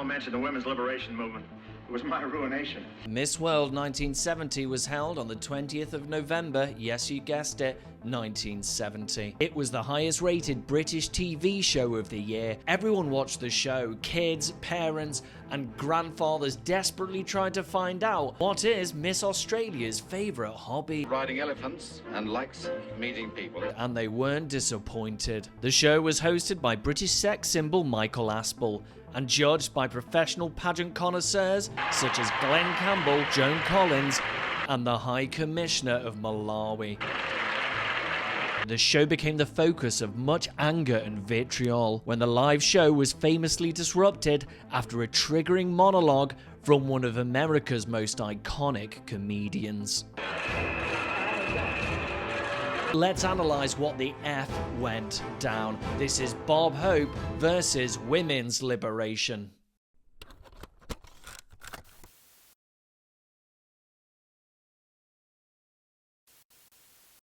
don't mention the women's liberation movement. It was my ruination. Miss World 1970 was held on the 20th of November, yes you guessed it, 1970. It was the highest rated British TV show of the year. Everyone watched the show, kids, parents, and grandfathers desperately tried to find out what is Miss Australia's favourite hobby. Riding elephants and likes meeting people. And they weren't disappointed. The show was hosted by British sex symbol Michael Aspel and judged by professional pageant connoisseurs such as Glenn Campbell, Joan Collins, and the High Commissioner of Malawi. The show became the focus of much anger and vitriol when the live show was famously disrupted after a triggering monologue from one of America's most iconic comedians. Let's analyse what the F went down. This is Bob Hope versus women's liberation.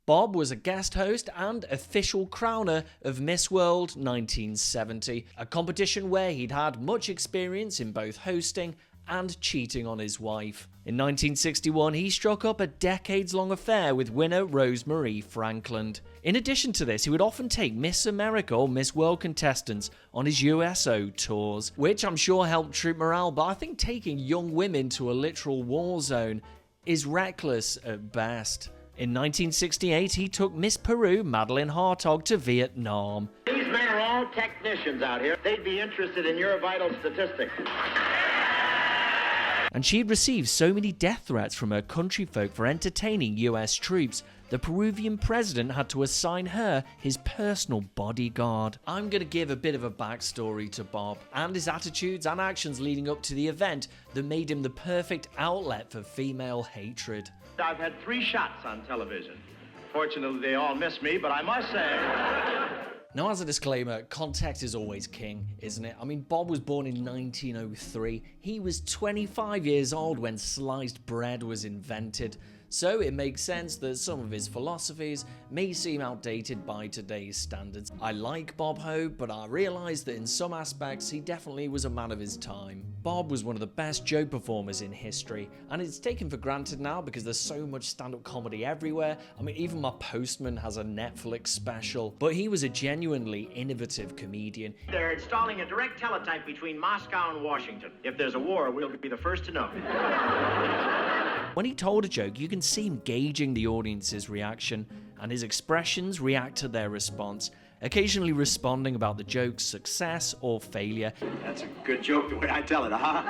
Bob was a guest host and official crowner of Miss World 1970, a competition where he'd had much experience in both hosting and cheating on his wife. In 1961, he struck up a decades-long affair with winner Rosemarie Frankland. In addition to this, he would often take Miss America or Miss World contestants on his USO tours, which I'm sure helped troop morale, but I think taking young women to a literal war zone is reckless at best. In 1968, he took Miss Peru, Madeline Hartog, to Vietnam. These men are all technicians out here. They'd be interested in your vital statistics. And she'd received so many death threats from her countryfolk for entertaining US troops, the Peruvian president had to assign her his personal bodyguard. I'm going to give a bit of a backstory to Bob and his attitudes and actions leading up to the event that made him the perfect outlet for female hatred. I've had 3 shots on television. Fortunately, they all missed me, but I must say... Now, as a disclaimer, context is always king, isn't it? I mean, Bob was born in 1903. He was 25 years old when sliced bread was invented. So it makes sense that some of his philosophies may seem outdated by today's standards. I like Bob Hope, but I realise that in some aspects he definitely was a man of his time. Bob was one of the best joke performers in history, and it's taken for granted now because there's so much stand-up comedy everywhere. I mean, even my postman has a Netflix special, but he was a genuinely innovative comedian. They're installing a direct teletype between Moscow and Washington. If there's a war, we'll be the first to know. When he told a joke, you can see him gauging the audience's reaction, and his expressions react to their response, occasionally responding about the joke's success or failure. That's a good joke the way I tell it, huh?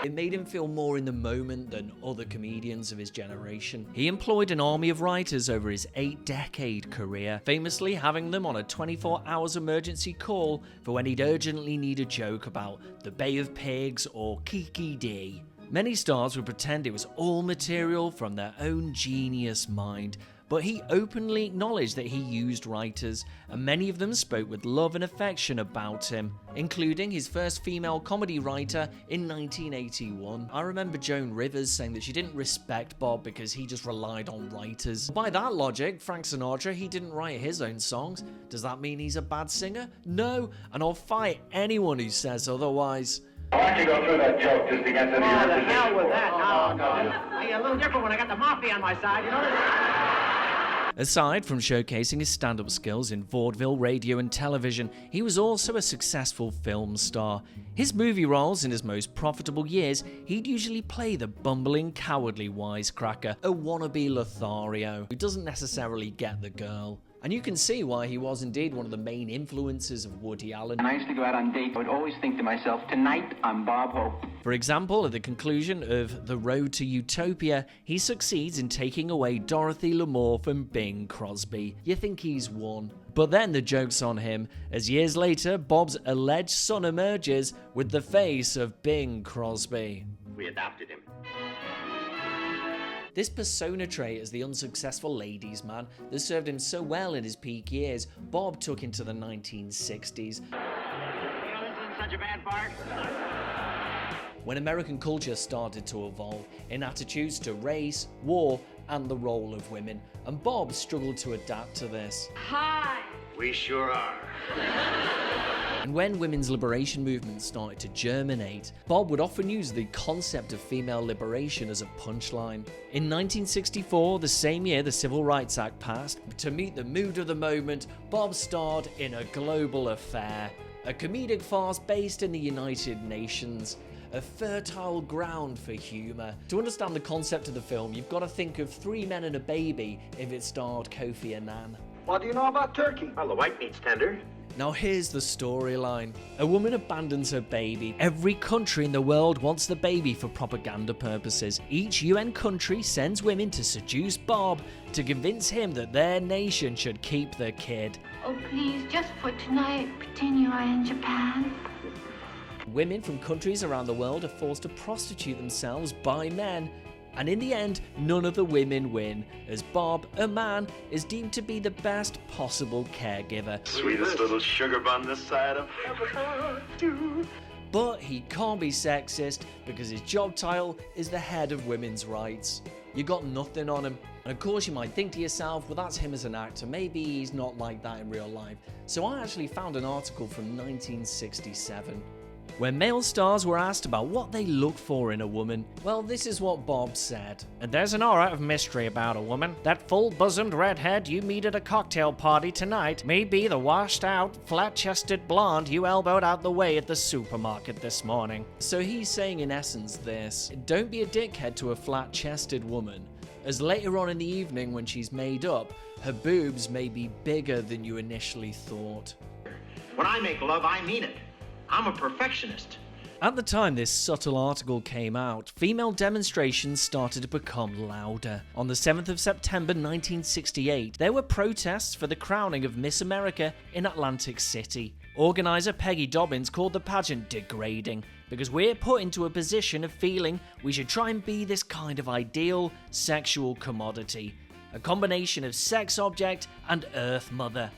It made him feel more in the moment than other comedians of his generation. He employed an army of writers over his 8-decade career, famously having them on a 24-hour emergency call for when he'd urgently need a joke about the Bay of Pigs or Kiki D. Many stars would pretend it was all material from their own genius mind, but he openly acknowledged that he used writers, and many of them spoke with love and affection about him, including his first female comedy writer in 1981. I remember Joan Rivers saying that she didn't respect Bob because he just relied on writers. By that logic, Frank Sinatra, he didn't write his own songs. Does that mean he's a bad singer? No, and I'll fight anyone who says otherwise. Why don't you go through that joke just to get to the Oh, the hell with that. No. Hey, a little different when I got the mafia on my side, you know? Aside from showcasing his stand-up skills in vaudeville, radio and television, he was also a successful film star. His movie roles in his most profitable years, he'd usually play the bumbling, cowardly wisecracker, a wannabe Lothario, who doesn't necessarily get the girl. And you can see why he was indeed one of the main influences of Woody Allen. When I used to go out on dates, I would always think to myself, tonight I'm Bob Hope. For example, at the conclusion of The Road to Utopia, he succeeds in taking away Dorothy Lamour from Bing Crosby. You think he's won. But then the joke's on him, as years later, Bob's alleged son emerges with the face of Bing Crosby. We adopted him. This persona trait as the unsuccessful ladies' man that served him so well in his peak years, Bob took into the 1960s. Such a bad part. When American culture started to evolve in attitudes to race, war, and the role of women, and Bob struggled to adapt to this. Hi! We sure are. And when women's liberation movements started to germinate, Bob would often use the concept of female liberation as a punchline. In 1964, the same year the Civil Rights Act passed, to meet the mood of the moment, Bob starred in A Global Affair, a comedic farce based in the United Nations. A fertile ground for humour. To understand the concept of the film, you've got to think of Three Men and a Baby if it starred Kofi Annan. What do you know about turkey? Well, the white meat's tender. Now here's the storyline. A woman abandons her baby. Every country in the world wants the baby for propaganda purposes. Each UN country sends women to seduce Bob to convince him that their nation should keep the kid. Oh, please, just for tonight, pretend you are in Japan. Women from countries around the world are forced to prostitute themselves by men. And in the end, none of the women win, as Bob, a man, is deemed to be the best possible caregiver. Sweetest little sugar bun this side of But he can't be sexist because his job title is the head of women's rights. You got nothing on him. And of course you might think to yourself, well, that's him as an actor, maybe he's not like that in real life. So I actually found an article from 1967. Where male stars were asked about what they look for in a woman, well, this is what Bob said. And there's an aura of mystery about a woman. That full-bosomed redhead you meet at a cocktail party tonight may be the washed-out, flat-chested blonde you elbowed out the way at the supermarket this morning. So he's saying in essence this: don't be a dickhead to a flat-chested woman, as later on in the evening when she's made up, her boobs may be bigger than you initially thought. When I make love, I mean it. I'm a perfectionist. At the time this subtle article came out, female demonstrations started to become louder. On the 7th of September 1968, there were protests for the crowning of Miss America in Atlantic City. Organiser Peggy Dobbins called the pageant degrading, because we're put into a position of feeling we should try and be this kind of ideal sexual commodity, a combination of sex object and Earth Mother.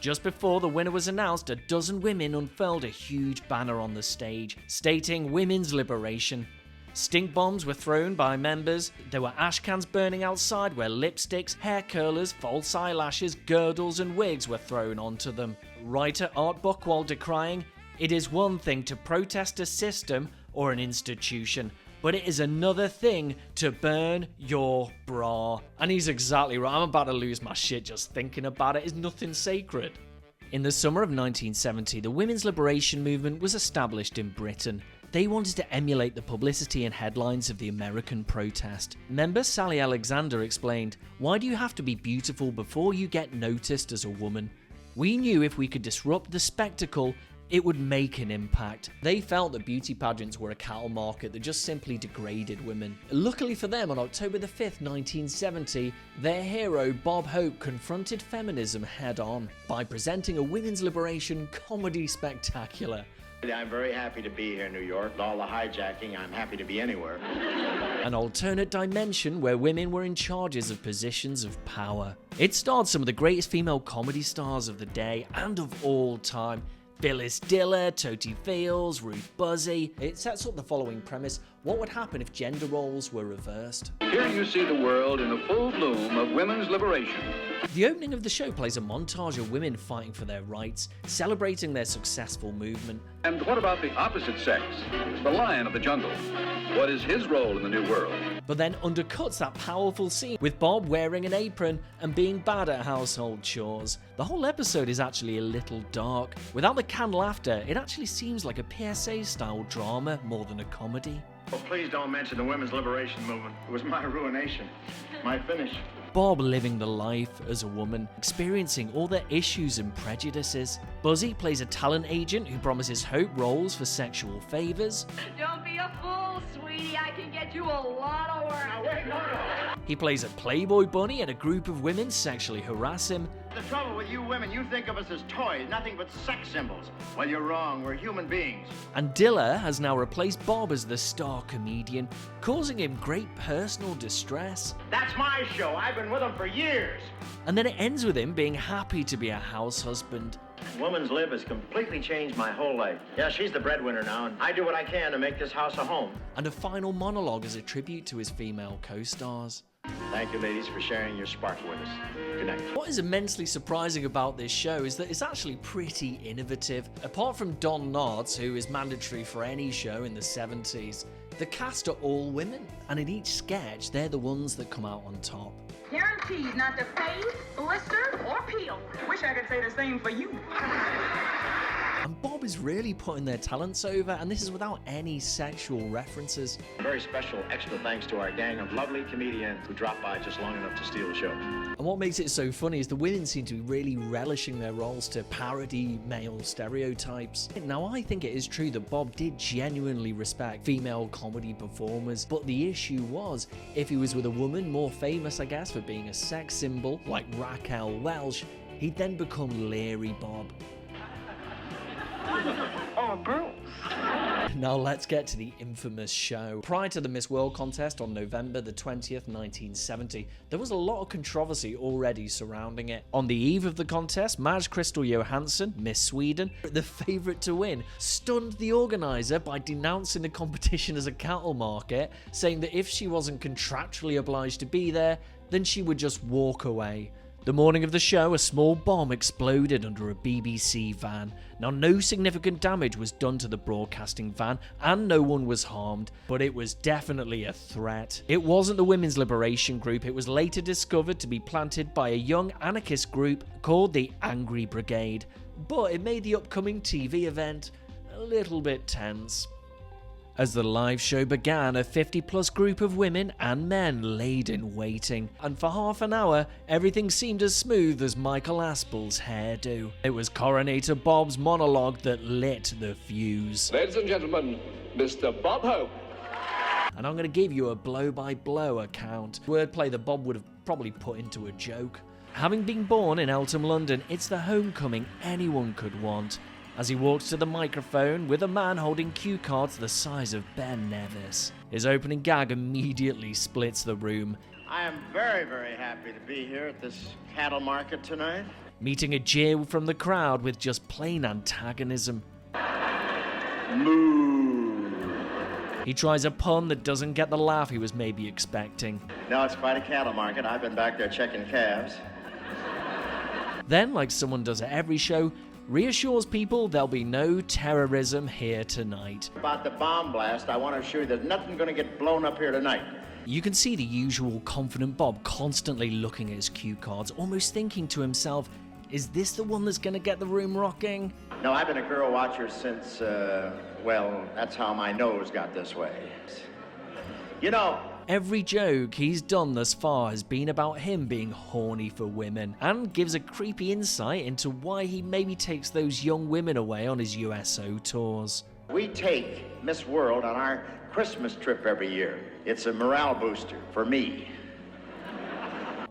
Just before the winner was announced, a dozen women unfurled a huge banner on the stage, stating women's liberation. Stink bombs were thrown by members, there were ash cans burning outside where lipsticks, hair curlers, false eyelashes, girdles and wigs were thrown onto them. Writer Art Buchwald decrying, "It is one thing to protest a system or an institution, but it is another thing to burn your bra." And he's exactly right. I'm about to lose my shit just thinking about it. It's nothing sacred. In the summer of 1970, the women's liberation movement was established in Britain. They wanted to emulate the publicity and headlines of the American protest. Member Sally Alexander explained, "Why do you have to be beautiful before you get noticed as a woman? We knew if we could disrupt the spectacle, it would make an impact." They felt that beauty pageants were a cattle market that just simply degraded women. Luckily for them, on October the 5th, 1970, their hero Bob Hope confronted feminism head-on by presenting a women's liberation comedy spectacular. I'm very happy to be here in New York. With all the hijacking, I'm happy to be anywhere. An alternate dimension where women were in charges of positions of power. It starred some of the greatest female comedy stars of the day and of all time. Phyllis, Diller, Totie, Ruth, Buzzi. It sets up the following premise: what would happen if gender roles were reversed? Here you see the world in the full bloom of women's liberation. The opening of the show plays a montage of women fighting for their rights, celebrating their successful movement. And what about the opposite sex? The lion of the jungle. What is his role in the new world? But then undercuts that powerful scene with Bob wearing an apron and being bad at household chores. The whole episode is actually a little dark. Without the canned laughter, it actually seems like a PSA-style drama more than a comedy. Oh, please don't mention the women's liberation movement. It was my ruination, my finish. Bob living the life as a woman, experiencing all their issues and prejudices. Buzzi plays a talent agent who promises Hope roles for sexual favors. Don't be a fool, sweetie. I can get you a lot of work. Now, wait, no. He plays a Playboy bunny and a group of women sexually harass him. The trouble with you women, you think of us as toys, nothing but sex symbols. Well, you're wrong. We're human beings. And Diller has now replaced Bob as the star comedian, causing him great personal distress. That's my show. I've been with them for years. And then it ends with him being happy to be a house husband. Woman's lib has completely changed my whole life. Yeah, she's the breadwinner now, and I do what I can to make this house a home. And a final monologue as a tribute to his female co-stars. Thank you, ladies, for sharing your sparkle with us. Good night. What is immensely surprising about this show is that it's actually pretty innovative. Apart from Don Knotts, who is mandatory for any show in the 70s, the cast are all women, and in each sketch, they're the ones that come out on top. Guaranteed not to fade, blister, or peel. Wish I could say the same for you. And Bob is really putting their talents over, and this is without any sexual references. A very special extra thanks to our gang of lovely comedians who dropped by just long enough to steal the show. And what makes it so funny is the women seem to be really relishing their roles to parody male stereotypes. Now, I think it is true that Bob did genuinely respect female comedy performers, but the issue was, if he was with a woman more famous, I guess, for being a sex symbol, like Raquel Welch, he'd then become Leery Bob. Or girls. Now let's get to the infamous show. Prior to the Miss World contest on November the 20th, 1970, there was a lot of controversy already surrounding it. On the eve of the contest, Madge Crystal Johansson, Miss Sweden, the favourite to win, stunned the organiser by denouncing the competition as a cattle market, saying that if she wasn't contractually obliged to be there, then she would just walk away. The morning of the show, a small bomb exploded under a BBC van. Now, no significant damage was done to the broadcasting van, and no one was harmed, but it was definitely a threat. It wasn't the Women's Liberation Group. It was later discovered to be planted by a young anarchist group called the Angry Brigade, but it made the upcoming TV event a little bit tense. As the live show began, a 50-plus group of women and men laid in waiting, and for half an hour, everything seemed as smooth as Michael Aspel's hairdo. It was Coronator Bob's monologue that lit the fuse. Ladies and gentlemen, Mr. Bob Hope. And I'm going to give you a blow-by-blow account. Wordplay that Bob would have probably put into a joke. Having been born in Eltham, London, it's the homecoming anyone could want. As he walks to the microphone with a man holding cue cards the size of Ben Nevis. His opening gag immediately splits the room. I am very, very happy to be here at this cattle market tonight. Meeting a jeer from the crowd with just plain antagonism. Moo. He tries a pun that doesn't get the laugh he was maybe expecting. No, it's quite a cattle market. I've been back there checking calves. Then, like someone does at every show, reassures people there'll be no terrorism here tonight. About the bomb blast, I want to assure you there's nothing going to get blown up here tonight. You can see the usual confident Bob constantly looking at his cue cards, almost thinking to himself, is this the one that's going to get the room rocking? No, I've been a girl watcher since, well, that's how my nose got this way. You know, every joke he's done thus far has been about him being horny for women, and gives a creepy insight into why he maybe takes those young women away on his USO tours. we take Miss World on our Christmas trip every year. It's a morale booster for me.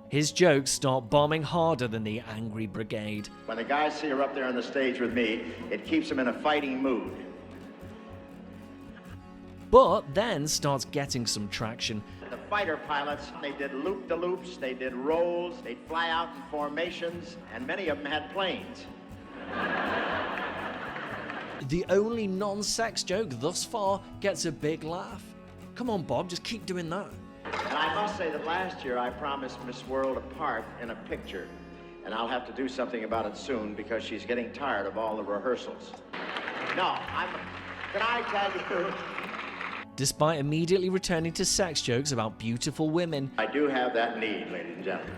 His jokes start bombing harder than the Angry Brigade. When the guys see her up there on the stage with me, it keeps them in a fighting mood. But then starts getting some traction. The fighter pilots, they did loop-de-loops, they did rolls, they'd fly out in formations, and many of them had planes. The only non-sex joke thus far gets a big laugh. Come on, Bob, just keep doing that. And I must say that last year I promised Miss World a part in a picture, and I'll have to do something about it soon because she's getting tired of all the rehearsals. No, can I tell you? Despite immediately returning to sex jokes about beautiful women, I do have that need, ladies and gentlemen.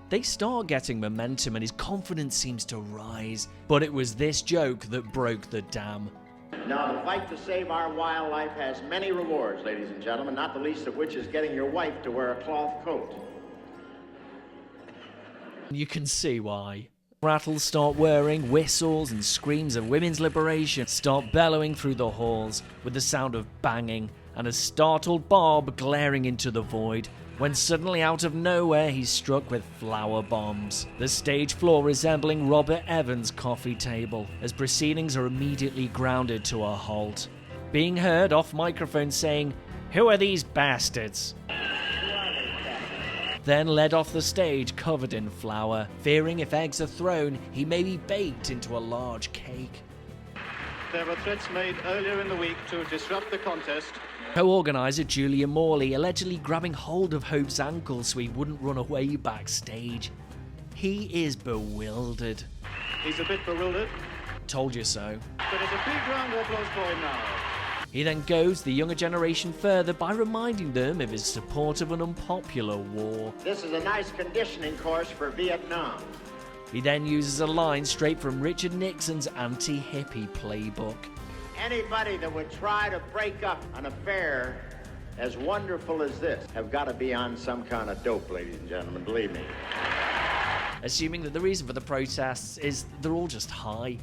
they start getting momentum and his confidence seems to rise. But it was this joke that broke the dam. Now, the fight to save our wildlife has many rewards, ladies and gentlemen, not the least of which is getting your wife to wear a cloth coat. You can see why. Rattles start whirring, whistles and screams of women's liberation start bellowing through the halls with the sound of banging and a startled Bob glaring into the void when suddenly out of nowhere he's struck with flower bombs. The stage floor resembling Robert Evans' coffee table as proceedings are immediately grounded to a halt. Being heard off microphone saying, "Who are these bastards?" Then led off the stage covered in flour, fearing if eggs are thrown, he may be baked into a large cake. There were threats made earlier in the week to disrupt the contest Co-organizer Julia Morley allegedly grabbing hold of Hope's ankle so he wouldn't run away backstage. He is bewildered. He's a bit bewildered. Told you so. But it's a big round of applause for him now. He then goes the younger generation further by reminding them of his support of an unpopular war. This is a nice conditioning course for Vietnam. He then uses a line straight from Richard Nixon's anti-hippie playbook. Anybody that would try to break up an affair as wonderful as this have got to be on some kind of dope, ladies and gentlemen, believe me. Assuming that the reason for the protests is they're all just high.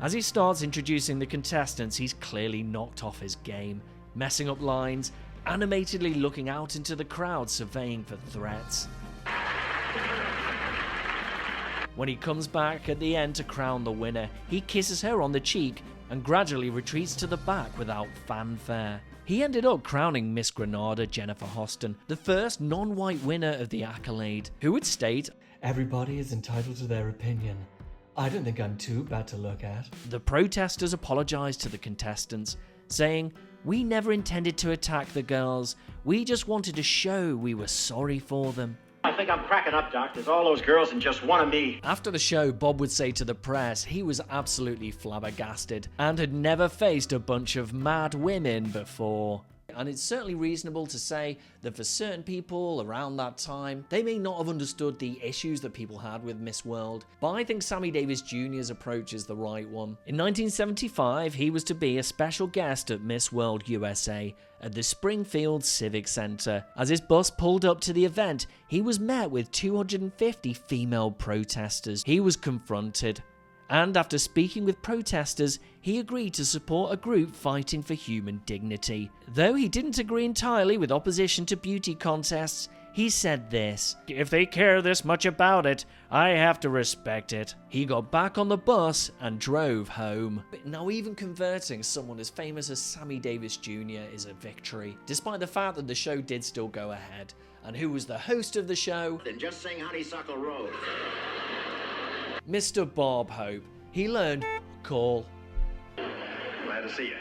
As he starts introducing the contestants, he's clearly knocked off his game, messing up lines, animatedly looking out into the crowd surveying for threats. When he comes back at the end to crown the winner, he kisses her on the cheek and gradually retreats to the back without fanfare. He ended up crowning Miss Granada Jennifer Hoston, the first non-white winner of the accolade, who would state, "Everybody is entitled to their opinion. I don't think I'm too bad to look at." The protesters apologized to the contestants, saying, "We never intended to attack the girls. We just wanted to show we were sorry for them." I think I'm cracking up, Doc. There's all those girls and just one of me. After the show, Bob would say to the press he was absolutely flabbergasted and had never faced a bunch of mad women before. And it's certainly reasonable to say that for certain people around that time, they may not have understood the issues that people had with Miss World, but I think Sammy Davis Jr.'s approach is the right one. In 1975, he was to be a special guest at Miss World USA at the Springfield Civic Center. As his bus pulled up to the event, he was met with 250 female protesters. He was confronted, and after speaking with protesters, he agreed to support a group fighting for human dignity. Though he didn't agree entirely with opposition to beauty contests, he said this: "If they care this much about it, I have to respect it." He got back on the bus and drove home. Now, even converting someone as famous as Sammy Davis Jr. is a victory, despite the fact that the show did still go ahead. And who was the host of the show? Then just sing Honeysuckle Rose. Mr. Bob Hope. He learned call. Glad to see you.